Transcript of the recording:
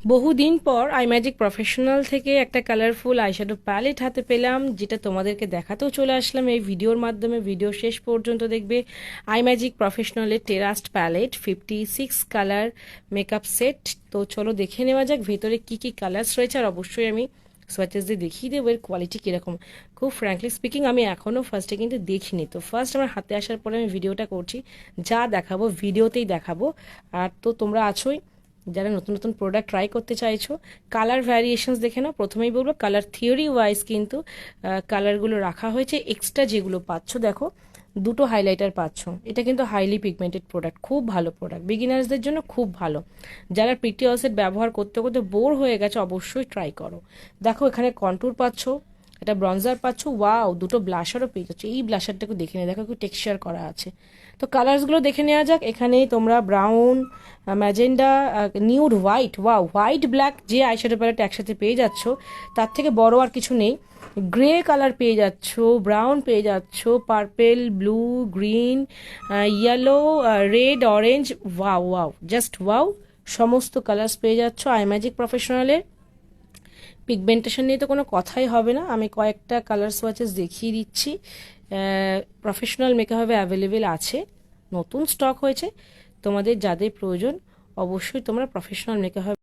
বহুদিন পর আইম্যাজিক প্রফেশনাল থেকে একটা কালারফুল আইশ্যাডো প্যালেট হাতে পেলাম, যেটা তোমাদেরকে দেখাতেও চলে আসলাম এই ভিডিওর মাধ্যমে। ভিডিও শেষ পর্যন্ত দেখবে। আইম্যাজিক প্রফেশনালের টেরাস্ট প্যালেট 56 কালার মেকআপ সেট। তো চলো দেখে নেওয়া যাক ভেতরে কি কি কালার্স রয়েছে, আর অবশ্যই আমি সোয়াচেস দিয়ে দেখিয়ে দেবো এর কোয়ালিটি কীরকম। খুব ফ্র্যাঙ্কলি স্পিকিং আমি এখনও ফার্স্টে কিন্তু দেখিনি, তো ফার্স্ট আমার হাতে আসার পরে আমি ভিডিওটা করছি। যা দেখাবো ভিডিওতেই দেখাবো। আর তো তোমরা আছোই যারা নতুন নতুন প্রোডাক্ট ট্রাই করতে চাইছো, কালার ভ্যারিয়েশনস দেখে নাও। প্রথমেই বলবো কালার থিওরি ওয়াইজ কিন্তু কালারগুলো রাখা হয়েছে। এক্সট্রা যেগুলো পাচ্ছ দেখো, দুটো হাইলাইটার পাচ্ছ। এটা কিন্তু হাইলি পিগমেন্টেড প্রোডাক্ট, খুব ভালো প্রোডাক্ট, বিগিনার্সদের জন্য খুব ভালো। যারা প্রিটি অসেট ব্যবহার করতে করতে বোর হয়ে গেছে অবশ্যই ট্রাই করো। দেখো এখানে কন্ট্যুর পাচ্ছ, এটা ব্রঞ্জার পাচ্ছ, ওয়াও দুটো ব্লাশারও পেয়ে যাচ্ছ। এই ব্লাশারটাকে দেখে নিয়ে দেখো একটু টেক্সচার করা আছে। তো কালার্সগুলো দেখে নেওয়া যাক। এখানে তোমরা brown, magenta, nude white, wow white black যে আইশ্যাডো প্যালেট একসাথে পেয়ে যাচ্ছ তার থেকে বড় আর কিছু নেই। গ্রে কালার পেয়ে যাচ্ছ, ব্রাউন পেয়ে যাচ্ছ, purple, blue, green, yellow, red, orange, wow wow just wow. সমস্ত কালার্স পেয়ে যাচ্ছ আইম্যাজিক প্রফেশনালের। পিগমেন্টেশন নিয়ে তো কোনো কথাই হবে না, আমি কয়েকটা কালার সোয়াচেস দেখিয়ে দিচ্ছি। প্রফেশনাল মেকআপে অ্যাভেলেবেল আছে, নতুন স্টক হয়েছে। তোমাদের যাদের প্রয়োজন অবশ্যই তোমরা প্রফেশনাল মেকআপ